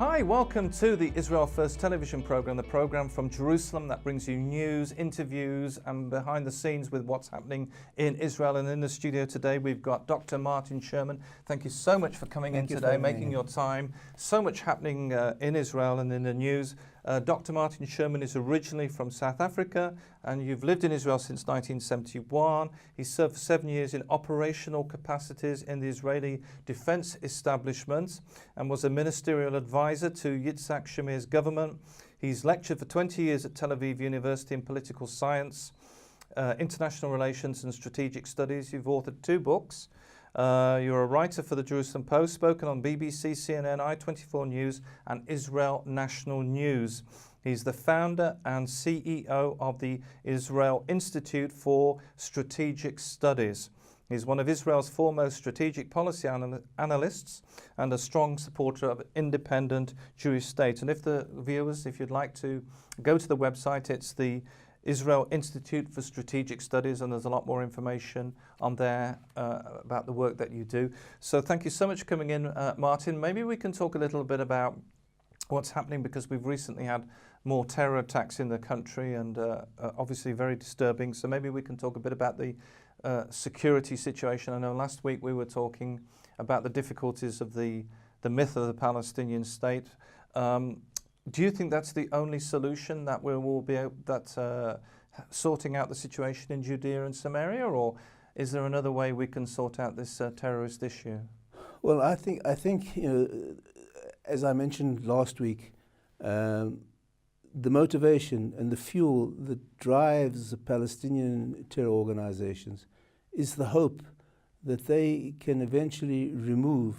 Hi, welcome to the Israel First television program, the program from Jerusalem that brings you news, interviews and behind the scenes with what's happening in Israel. And in the studio today we've got Dr. Martin Sherman. Thank you so much for coming in today, making your time. So much happening in Israel and in the news. Dr. Martin Sherman is originally from South Africa and you've lived in Israel since 1971. He served for 7 years in operational capacities in the Israeli defense establishment and was a ministerial advisor to Yitzhak Shamir's government. He's lectured for 20 years at Tel Aviv University in political science, international relations and strategic studies. You've authored 2 books. You're a writer for the Jerusalem Post, spoken on BBC, CNN, I24 News and Israel National News. He's the founder and CEO of the Israel Institute for Strategic Studies. He's one of Israel's foremost strategic policy analysts and a strong supporter of an independent Jewish state. And if the viewers, if you'd like to go to the website, it's the Israel Institute for Strategic Studies, and there's a lot more information on there about the work that you do. So thank you so much for coming in, Martin. Maybe we can talk a little bit about what's happening, because we've recently had more terror attacks in the country and obviously very disturbing. So maybe we can talk a bit about the security situation. I know last week we were talking about the difficulties of the myth of the Palestinian state. Do you think that's the only solution, that we will be sorting out the situation in Judea and Samaria, or is there another way we can sort out this terrorist issue? Well, I think you know, as I mentioned last week, the motivation and the fuel that drives the Palestinian terror organizations is the hope that they can eventually remove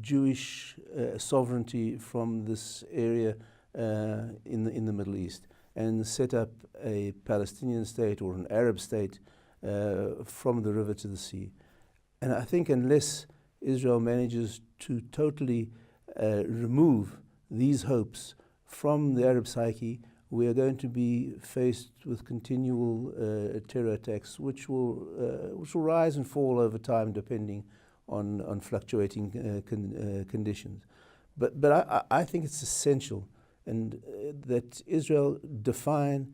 Jewish sovereignty from this area in the Middle East and set up a Palestinian state or an Arab state from the river to the sea. And I think unless Israel manages to totally remove these hopes from the Arab psyche, we are going to be faced with continual terror attacks, which will rise and fall over time depending on fluctuating conditions. But I think it's essential and that Israel define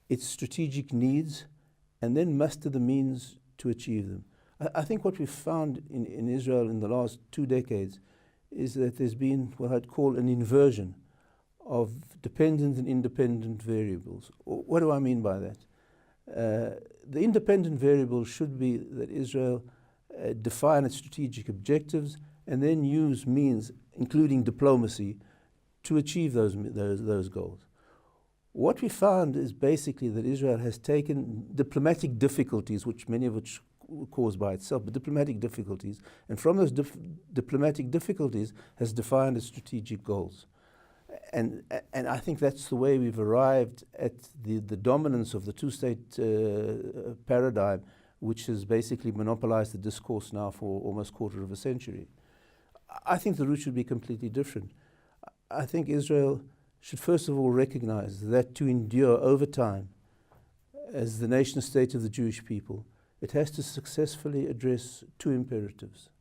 its strategic needs and then muster the means to achieve them. I think what we've found in Israel in the last 2 decades is that there's been what I'd call an inversion of dependent and independent variables. What do I mean by that? The independent variable should be that Israel define its strategic objectives and then use means, including diplomacy, to achieve those goals. What we found is basically that Israel has taken diplomatic difficulties, many of which were caused by itself, but diplomatic difficulties, and from those diplomatic difficulties has defined its strategic goals. And I think that's the way we've arrived at the dominance of the two-state paradigm, which has basically monopolized the discourse now for almost a quarter of a century. I think the route should be completely different. I think Israel should first of all recognize that to endure over time as the nation state of the Jewish people, it has to successfully address 2 imperatives.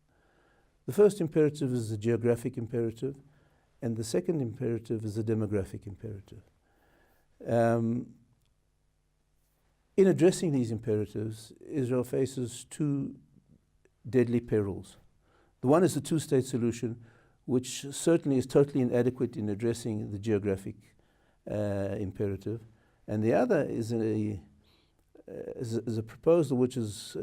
The first imperative is the geographic imperative, and the second imperative is the demographic imperative. In addressing these imperatives, Israel faces 2 deadly perils. The one is the 2-state solution, which certainly is totally inadequate in addressing the geographic imperative. And the other is a proposal which is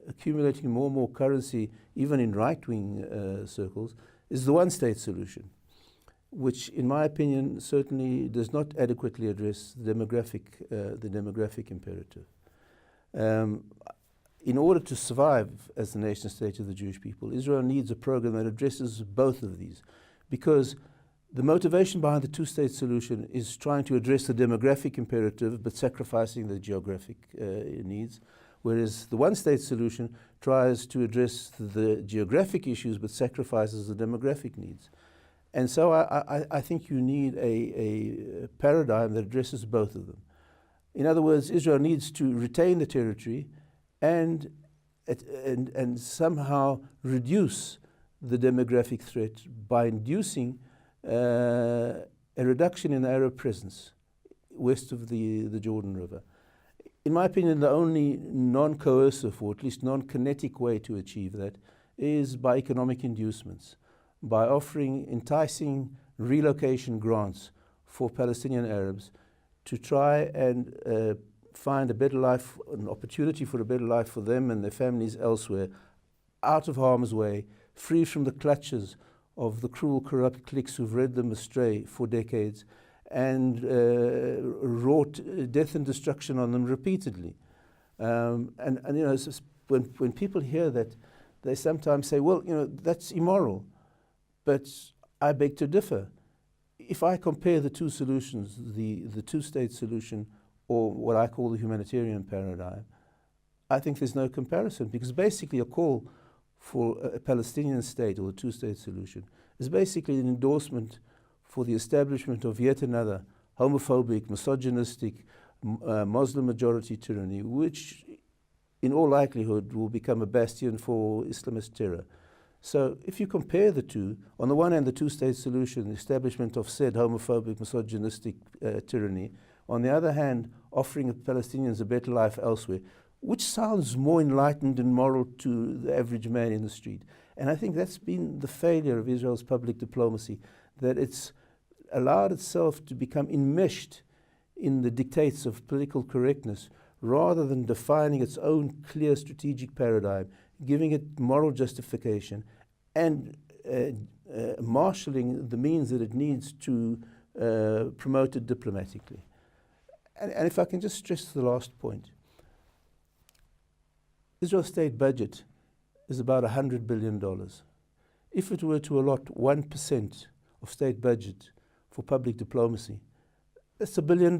accumulating more and more currency, even in right-wing circles, is the 1-state solution, which in my opinion certainly does not adequately address the demographic imperative. In order to survive as the nation state of the Jewish people, Israel needs a program that addresses both of these, because the motivation behind the 2-state solution is trying to address the demographic imperative but sacrificing the geographic needs, whereas the 1-state solution tries to address the geographic issues but sacrifices the demographic needs. And so I think you need a paradigm that addresses both of them. In other words, Israel needs to retain the territory and somehow reduce the demographic threat by inducing a reduction in Arab presence west of the Jordan River. In my opinion, the only non-coercive, or at least non-kinetic way to achieve that is by economic inducements, by offering enticing relocation grants for Palestinian Arabs to try and find a better life, an opportunity for a better life for them and their families elsewhere, out of harm's way, free from the clutches of the cruel, corrupt cliques who've led them astray for decades and wrought death and destruction on them repeatedly. And you know, when people hear that, they sometimes say, well, you know, that's immoral. But I beg to differ. If I compare the two solutions, the two-state solution or what I call the humanitarian paradigm, I think there's no comparison, because basically a call for a Palestinian state or a two-state solution is basically an endorsement for the establishment of yet another homophobic, misogynistic, Muslim majority tyranny, which in all likelihood will become a bastion for Islamist terror. So if you compare the two, on the one hand the two-state solution, the establishment of said homophobic, misogynistic tyranny, on the other hand offering the Palestinians a better life elsewhere, which sounds more enlightened and moral to the average man in the street. And I think that's been the failure of Israel's public diplomacy, that it's allowed itself to become enmeshed in the dictates of political correctness rather than defining its own clear strategic paradigm, giving it moral justification and marshalling the means that it needs to promote it diplomatically. And if I can just stress the last point, Israel's state budget is about $100 billion. If it were to allot 1% of state budget for public diplomacy, that's $1 billion.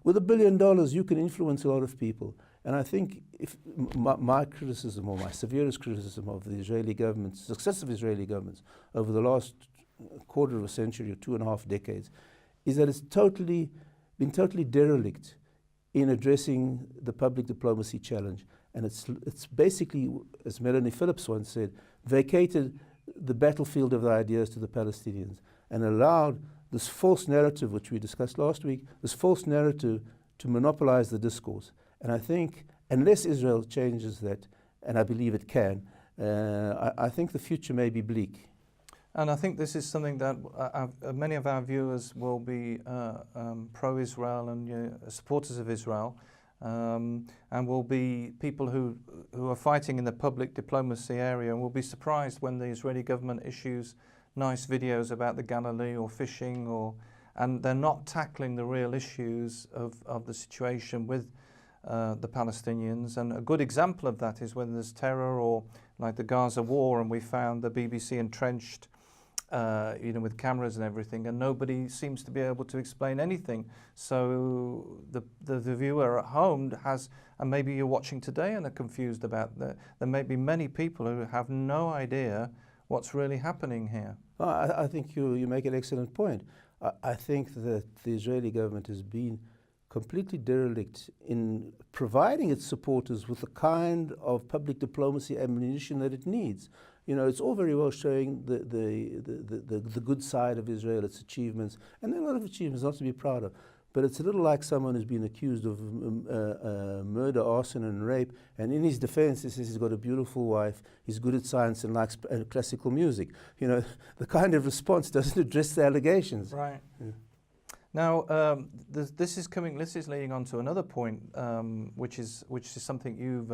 With $1 billion, you can influence a lot of people. And I think if my criticism, or my severest criticism of the Israeli government, successive Israeli governments over the last quarter of a century or 2.5 decades, is that it's been totally derelict in addressing the public diplomacy challenge. And it's basically, as Melanie Phillips once said, vacated the battlefield of the ideas to the Palestinians and allowed this false narrative, which we discussed last week, this false narrative to monopolize the discourse. And I think unless Israel changes that, and I believe it can, I think the future may be bleak. And I think this is something that many of our viewers will be pro-Israel and supporters of Israel, and will be people who are fighting in the public diplomacy area, and will be surprised when the Israeli government issues nice videos about the Galilee or fishing, and they're not tackling the real issues of the situation with the Palestinians. And a good example of that is when there's terror, or like the Gaza war, and we found the BBC entrenched with cameras and everything, and nobody seems to be able to explain anything. So the viewer at home and maybe you're watching today and are confused about that. There may be many people who have no idea what's really happening here. I think you make an excellent point. I think that the Israeli government has been completely derelict in providing its supporters with the kind of public diplomacy ammunition that it needs. You know, it's all very well showing the good side of Israel, its achievements, and there are a lot of achievements not to be proud of. But it's a little like someone who's been accused of murder, arson, and rape, and in his defense, he says he's got a beautiful wife, he's good at science, and likes classical music. You know, the kind of response doesn't address the allegations. Right. Yeah. Now, this is leading on to another point, which is something you've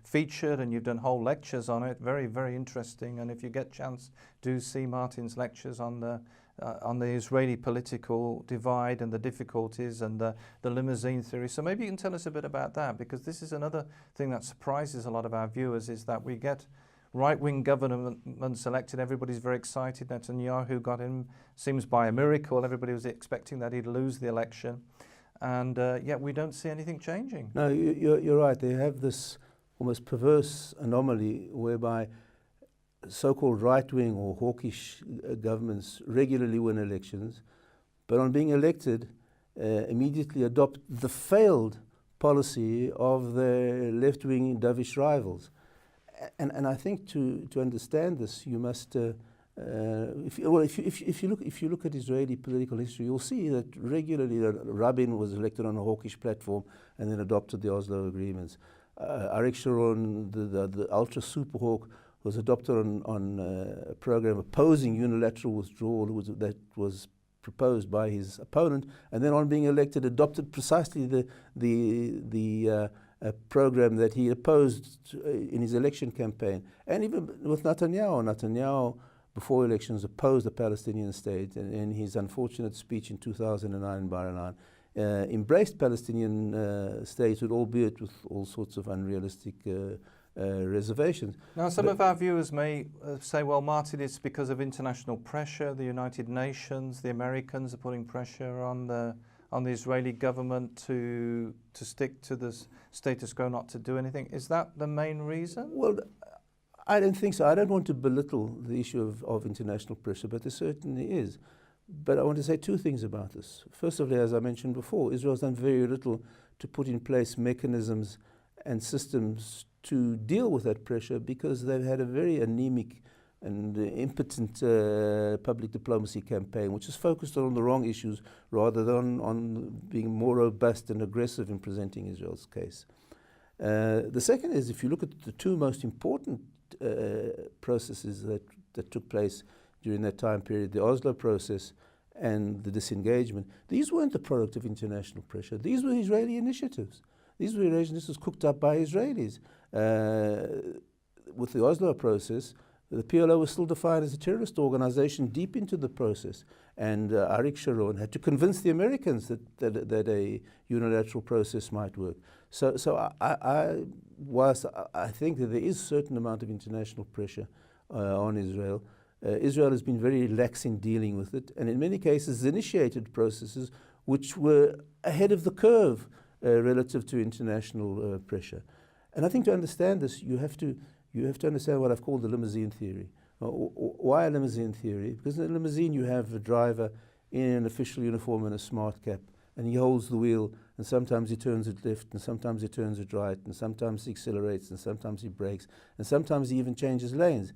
featured, and you've done whole lectures on it. Very, very interesting. And if you get a chance, do see Martin's lectures on the Israeli political divide and the difficulties and the limousine theory. So maybe you can tell us a bit about that, because this is another thing that surprises a lot of our viewers, is that we get right-wing governments elected. Everybody's very excited. Netanyahu got in, seems by a miracle. Everybody was expecting that he'd lose the election, and yet we don't see anything changing. No, you're right. They have this almost perverse anomaly whereby so-called right-wing or hawkish governments regularly win elections, but on being elected, immediately adopt the failed policy of their left-wing dovish rivals. And I think to understand this, you must If you look at Israeli political history, you'll see that regularly Rabin was elected on a hawkish platform and then adopted the Oslo agreements. Arik Sharon, the ultra super hawk, was adopted on a program opposing unilateral withdrawal that was proposed by his opponent, and then on being elected adopted precisely the program that he opposed in his election campaign. And even with Netanyahu before elections opposed the Palestinian state, and in his unfortunate speech in 2009 in Bar-Ilan embraced Palestinian statehood, albeit with all sorts of unrealistic reservations. Now, some of our viewers may say, well, Martin, it's because of international pressure. The United Nations, the Americans are putting pressure on the Israeli government to stick to the status quo, not to do anything. Is that the main reason? Well, I don't think so. I don't want to belittle the issue of international pressure, but there certainly is. But I want to say two things about this. First of all, as I mentioned before, Israel's done very little to put in place mechanisms and systems to deal with that pressure, because they've had a very anemic and impotent public diplomacy campaign, which is focused on the wrong issues rather than on being more robust and aggressive in presenting Israel's case. The second is, if you look at the two most important processes that took place during that time period, the Oslo process and the disengagement, these weren't the product of international pressure. These were Israeli initiatives. These were Israeli initiatives cooked up by Israelis. With the Oslo process, the PLO was still defined as a terrorist organization deep into the process. And Arik Sharon had to convince the Americans that a unilateral process might work. So whilst I think that there is a certain amount of international pressure on Israel, Israel has been very lax in dealing with it, and in many cases initiated processes which were ahead of the curve relative to international pressure. And I think to understand this, you have to understand what I've called the limousine theory. Why a limousine theory? Because in a limousine you have a driver in an official uniform and a smart cap, and he holds the wheel, and sometimes he turns it left, and sometimes he turns it right, and sometimes he accelerates, and sometimes he brakes, and sometimes he even changes lanes.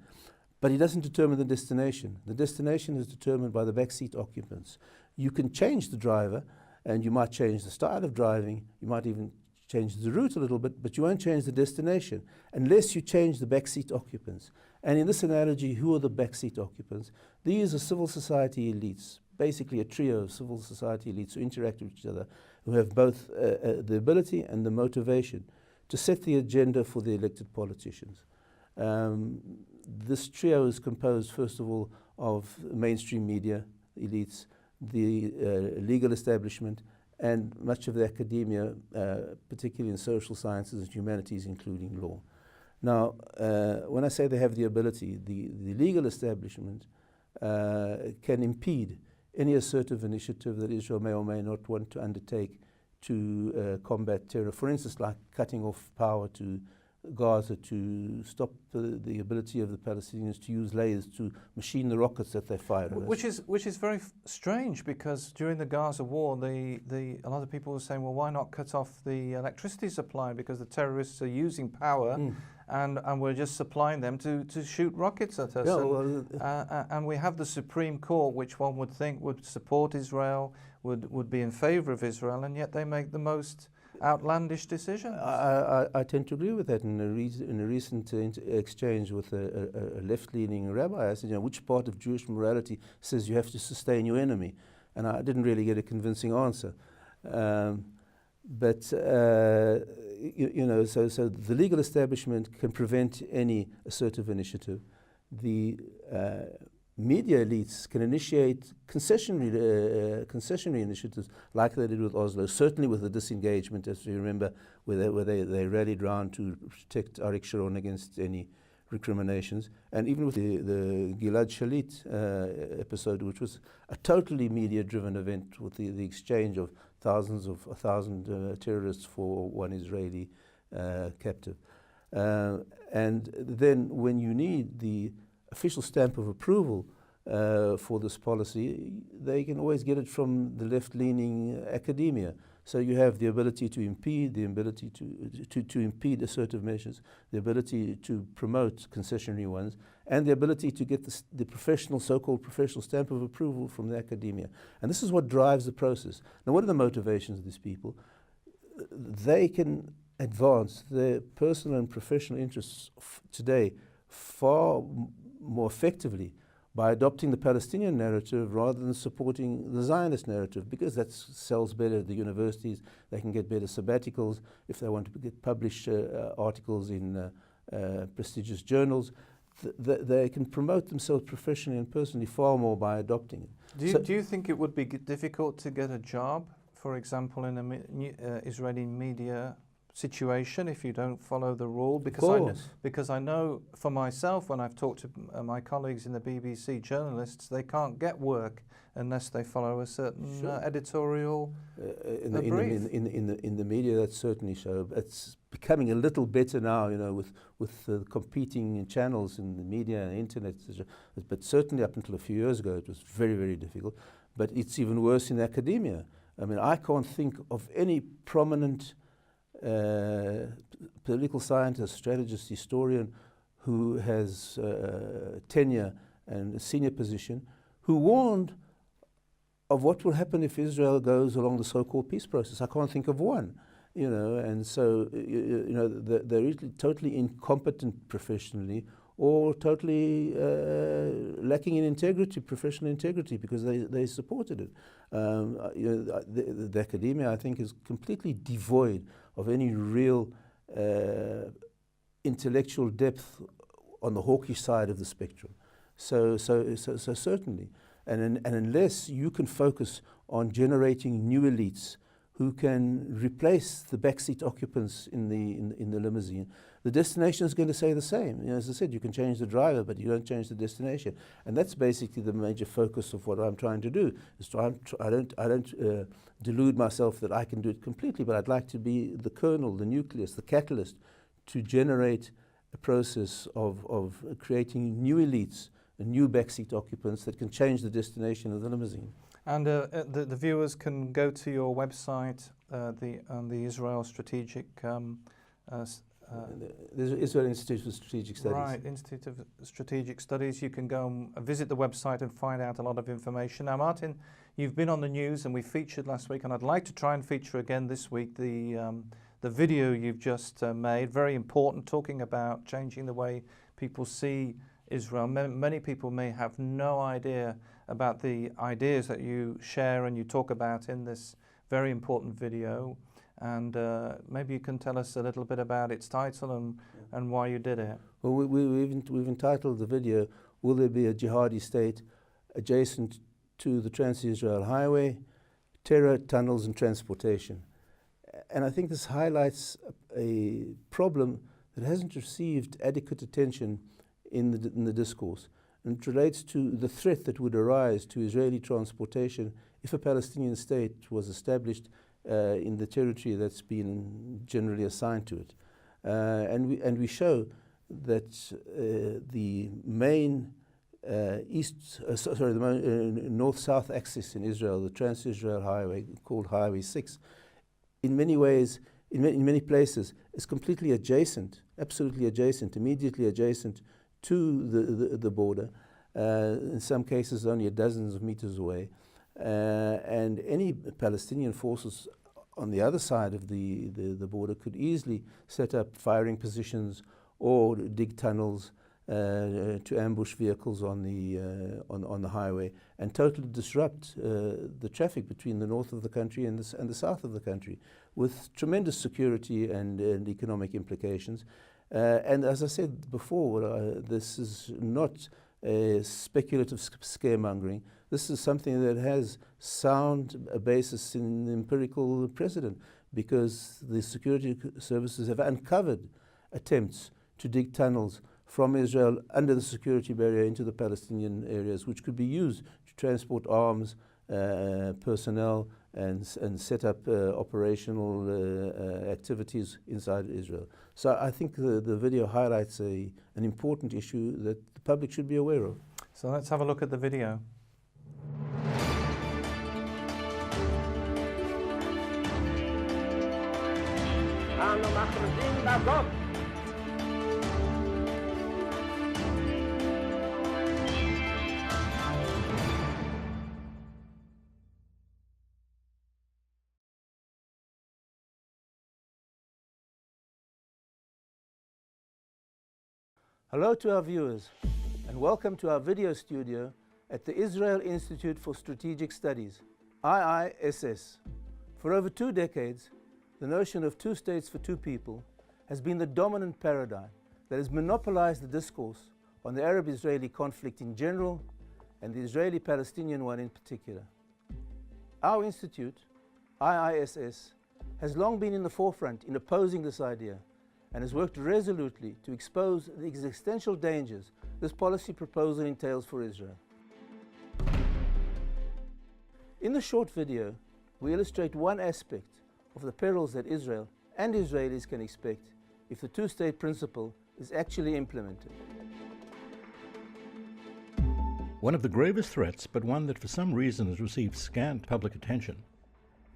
But he doesn't determine the destination. The destination is determined by the backseat occupants. You can change the driver, and you might change the style of driving, you might even change the route a little bit, but you won't change the destination unless you change the backseat occupants. And in this analogy, who are the backseat occupants? These are civil society elites, basically a trio of civil society elites who interact with each other, who have both the ability and the motivation to set the agenda for the elected politicians. This trio is composed, first of all, of mainstream media elites, the legal establishment, and much of the academia, particularly in social sciences and humanities, including law. Now, when I say they have the ability, the legal establishment can impede any assertive initiative that Israel may or may not want to undertake to combat terror. For instance, like cutting off power to Gaza, to stop the ability of the Palestinians to use lasers to machine the rockets that they fire. Which is very strange, because during the Gaza war, a lot of people were saying, well, why not cut off the electricity supply, because the terrorists are using power and we're just supplying them to shoot rockets at us. Yeah, and we have the Supreme Court, which one would think would support Israel, would be in favor of Israel, and yet they make the most outlandish decisions. I tend to agree with that. In a recent exchange with a left-leaning rabbi, I said, which part of Jewish morality says you have to sustain your enemy? And I didn't really get a convincing answer. So the legal establishment can prevent any assertive initiative. The media elites can initiate concessionary initiatives like they did with Oslo, certainly with the disengagement, as you remember, where they rallied round to protect Arik Sharon against any recriminations, and even with the Gilad Shalit episode, which was a totally media-driven event with the exchange of 1,000 terrorists for one Israeli captive. And then when you need the official stamp of approval for this policy, they can always get it from the left-leaning academia. So you have the ability to impede, the ability to impede assertive measures, the ability to promote concessionary ones, and the ability to get the professional, so-called professional stamp of approval from the academia. And this is what drives the process. Now, what are the motivations of these people? They can advance their personal and professional interests today far more effectively by adopting the Palestinian narrative rather than supporting the Zionist narrative, because that sells better at the universities. They can get better sabbaticals if they want to get published articles in prestigious journals. They can promote themselves professionally and personally far more by adopting it. Do you think it would be difficult to get a job, for example, in an Israeli media situation if you don't follow the rule? Because I know for myself, when I've talked to my colleagues in the BBC, journalists, they can't get work unless they follow a certain editorial brief. In the media, that's certainly so. It's becoming a little better now, you know, with the competing channels in the media and internet. But certainly up until a few years ago, it was very, very difficult. But it's even worse in academia. I mean, I can't think of any prominent political scientist, strategist, historian who has tenure and a senior position who warned of what will happen if Israel goes along the so-called peace process. I can't think of one, you know, and so you know they're really totally incompetent professionally, or totally lacking in integrity, professional integrity, because they supported it. You know, the academia, I think, is completely devoid of any real intellectual depth on the hawkish side of the spectrum. So certainly, and unless you can focus on generating new elites who can replace the backseat occupants in the limousine, the destination is going to say the same. You know, as I said, you can change the driver, but you don't change the destination, and that's basically the major focus of what I'm trying to do. Is I don't delude myself that I can do it completely, but I'd like to be the kernel, the nucleus, the catalyst to generate a process of creating new elites and new backseat occupants that can change the destination of the limousine. And the viewers can go to your website, the Israel Strategic the Israel Institute of Strategic Studies. Right, Institute of Strategic Studies. You can go and visit the website and find out a lot of information. Now, Martin, you've been on the news and we featured last week, and I'd like to try and feature again this week the video you've just made. Very important, talking about changing the way people see Israel. Many people may have no idea about the ideas that you share and you talk about in this very important video. And maybe you can tell us a little bit about its title and why you did it. Well, we've entitled the video, "Will There Be a Jihadi State Adjacent to the Trans-Israel Highway, Terror, Tunnels and Transportation?" And I think this highlights a problem that hasn't received adequate attention in the discourse. And it relates to the threat that would arise to Israeli transportation if a Palestinian state was established in the territory that's been generally assigned to it. And we show that the main north-south axis in Israel, the Trans-Israel Highway, called Highway 6, in many ways, in many places, is completely adjacent, absolutely adjacent, immediately adjacent to the border, in some cases only dozens of meters away. And any Palestinian forces on the other side of the border could easily set up firing positions or dig tunnels to ambush vehicles on the highway and totally disrupt the traffic between the north of the country and the south of the country, with tremendous security and economic implications. And as I said before, this is not speculative scaremongering. This is something that has sound basis in empirical precedent, because the security services have uncovered attempts to dig tunnels from Israel under the security barrier into the Palestinian areas, which could be used to transport arms, personnel, and set up operational activities inside Israel. So I think the video highlights an important issue that the public should be aware of. So let's have a look at the video. אנו מכריזים בזאת Hello to our viewers, and welcome to our video studio at the Israel Institute for Strategic Studies, IISS. For over 2 decades, the notion of two states for two people has been the dominant paradigm that has monopolized the discourse on the Arab-Israeli conflict in general and the Israeli-Palestinian one in particular. Our institute, IISS, has long been in the forefront in opposing this idea and has worked resolutely to expose the existential dangers this policy proposal entails for Israel. In the short video, we illustrate one aspect of the perils that Israel and Israelis can expect if the two-state principle is actually implemented. One of the gravest threats, but one that for some reason has received scant public attention,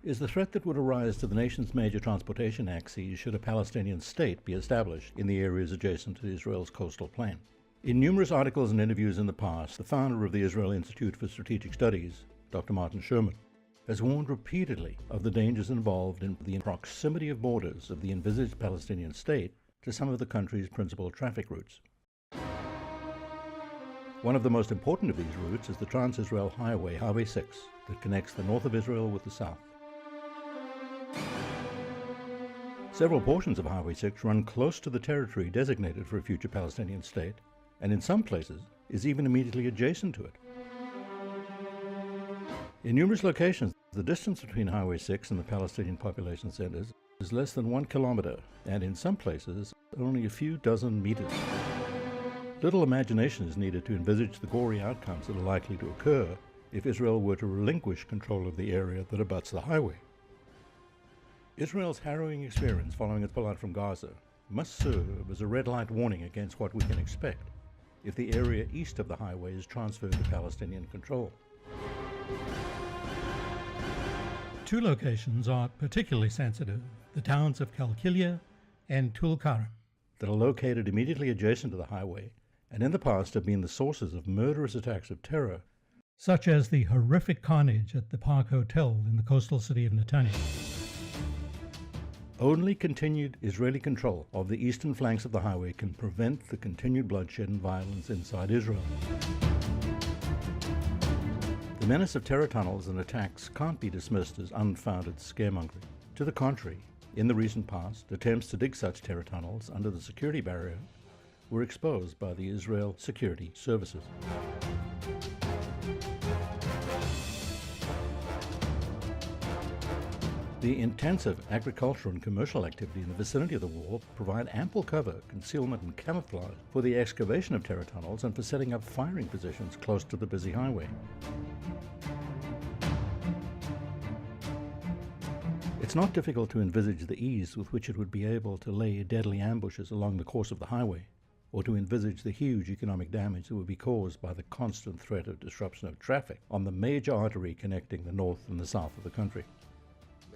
is the threat that would arise to the nation's major transportation axes should a Palestinian state be established in the areas adjacent to Israel's coastal plain. In numerous articles and interviews in the past, the founder of the Israel Institute for Strategic Studies, Dr. Martin Sherman, has warned repeatedly of the dangers involved in the proximity of borders of the envisaged Palestinian state to some of the country's principal traffic routes. One of the most important of these routes is the Trans-Israel Highway, Highway 6, that connects the north of Israel with the south. Several portions of Highway 6 run close to the territory designated for a future Palestinian state, and in some places is even immediately adjacent to it. In numerous locations, the distance between Highway 6 and the Palestinian population centers is less than 1 kilometer, and in some places only a few dozen meters. Little imagination is needed to envisage the gory outcomes that are likely to occur if Israel were to relinquish control of the area that abuts the highway. Israel's harrowing experience following its pullout from Gaza must serve as a red light warning against what we can expect if the area east of the highway is transferred to Palestinian control. Two locations are particularly sensitive, the towns of Kalkilia and Tulkarm, that are located immediately adjacent to the highway and in the past have been the sources of murderous attacks of terror, such as the horrific carnage at the Park Hotel in the coastal city of Netanya. Only continued Israeli control of the eastern flanks of the highway can prevent the continued bloodshed and violence inside Israel. The menace of terror tunnels and attacks can't be dismissed as unfounded scaremongering. To the contrary, in the recent past, attempts to dig such terror tunnels under the security barrier were exposed by the Israel Security Services. The intensive agricultural and commercial activity in the vicinity of the wall provide ample cover, concealment and camouflage for the excavation of terror tunnels and for setting up firing positions close to the busy highway. It's not difficult to envisage the ease with which it would be able to lay deadly ambushes along the course of the highway, or to envisage the huge economic damage that would be caused by the constant threat of disruption of traffic on the major artery connecting the north and the south of the country.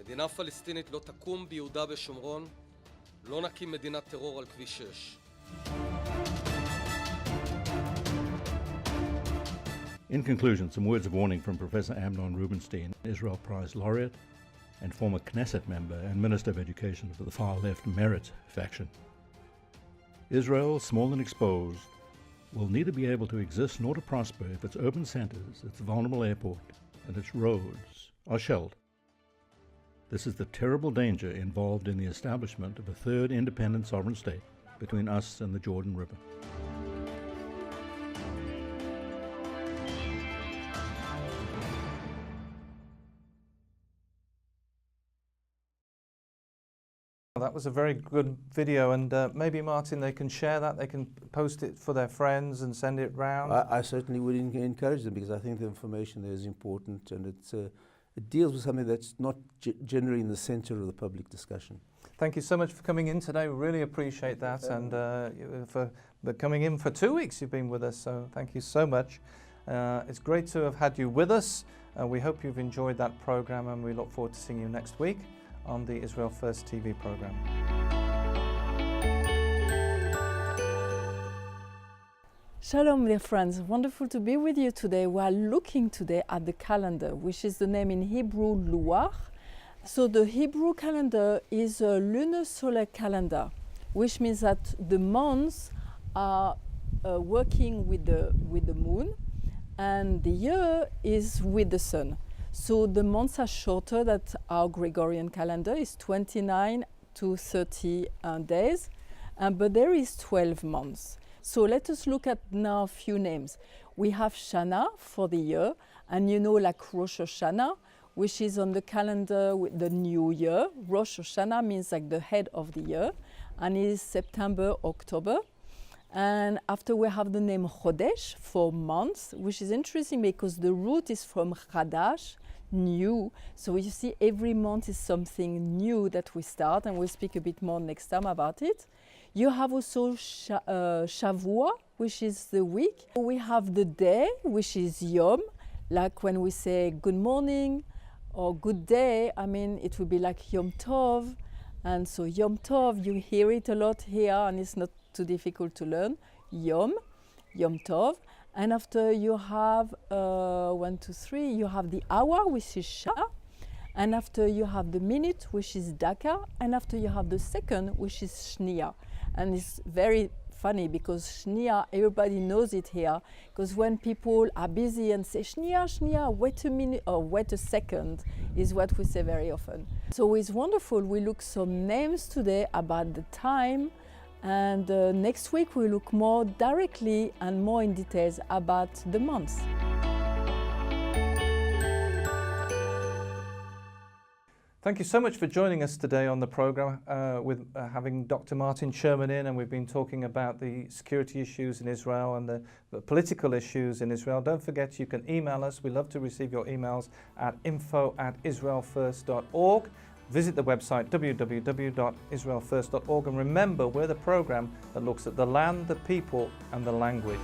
מדינה פלסטינית לא תקום ביהודה ושומרון, לא נקים מדינת טרור על כביש 6. In conclusion, some words of warning from Professor Amnon Rubinstein, Israel Prize Laureate and former Knesset member and Minister of Education for the far-left Meretz faction. Israel, small and exposed, will neither be able to exist nor to prosper if its urban centers, its vulnerable airport, and its roads are shelled. This is the terrible danger involved in the establishment of a third independent sovereign state between us and the Jordan River. That was a very good video, and maybe, Martin, they can share that, they can post it for their friends and send it round. I certainly would encourage them, because I think the information there is important, and it deals with something that's not generally in the center of the public discussion. Thank you so much for coming in today. Really appreciate that, and for coming in for 2 weeks you've been with us, so thank you so much. It's great to have had you with us. We hope you've enjoyed that program, and we look forward to seeing you next week. on the Israel First TV program. Shalom, dear friends. Wonderful to be with you today. We are looking today at the calendar, which is the name in Hebrew, Luach. So the Hebrew calendar is a lunar solar calendar, which means that the months are working with the moon, and the year is with the sun. So the months are shorter than our Gregorian calendar. Is 29 to 30 days, but there is 12 months. So let us look at now a few names. We have SHANAH for the year, and you know, like Rosh Hashanah, which is on the calendar with the new year. Rosh Hashanah means like the head of the year, and is September, October. And after we have the name Chodesh for months, which is interesting because the root is from Chadash, new. So you see every month is something new that we start, and we'll speak a bit more next time about it. You have also Shavua, which is the week. We have the day, which is Yom, like when we say good morning or good day, I mean, it would be like Yom Tov. And so Yom Tov, you hear it a lot here, and it's not too difficult to learn. Yom Tov. And after you have 1, 2, 3, you have the hour, which is Shah. And after you have the minute, which is Daka. And after you have the second, which is Shniya. And it's very funny because Shniya, everybody knows it here, because when people are busy and say Shniya, wait a minute or wait a second, is what we say very often. So it's wonderful. We look some names today about the time, and next week we look more directly and more in details about the months. Thank you so much for joining us today on the program with having Dr. Martin Sherman in, and we've been talking about the security issues in Israel and the political issues in Israel. Don't forget, you can email us. We love to receive your emails at info@israelfirst.org. Visit the website www.israelfirst.org, and remember, we're the program that looks at the land, the people and the language.